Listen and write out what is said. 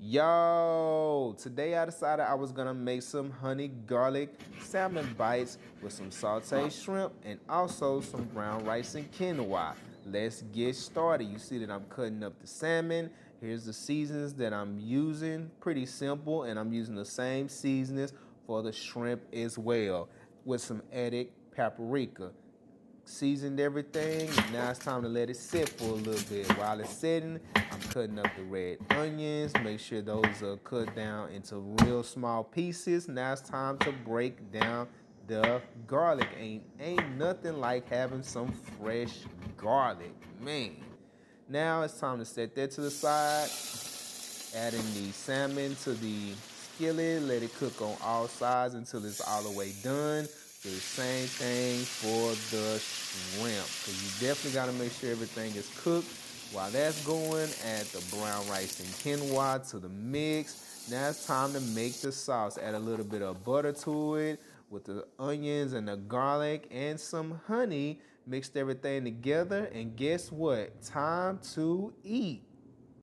Yo, today I decided I was gonna make some honey garlic salmon bites with some sauteed shrimp and also some brown rice and quinoa. Let's get started. You see that I'm cutting up the salmon. Here's the seasonings that I'm using. Pretty simple, and I'm using the same seasonings for the shrimp as well with some added paprika. Seasoned everything. Now it's time to let it sit for a little bit. While it's sitting, I'm cutting up the red onions. Make sure those are cut down into real small pieces. Now it's time to break down the garlic. Ain't nothing like having some fresh garlic, man. Now it's time to set that to the side. Adding the salmon to the skillet, let it cook on all sides until it's all the way done. Do the same thing for the shrimp, because you definitely got to make sure everything is cooked. While that's going, add the brown rice and quinoa to the mix. Now it's time to make the sauce. Add a little bit of butter to it with the onions and the garlic and some honey. Mixed everything together, and guess what? Time to eat.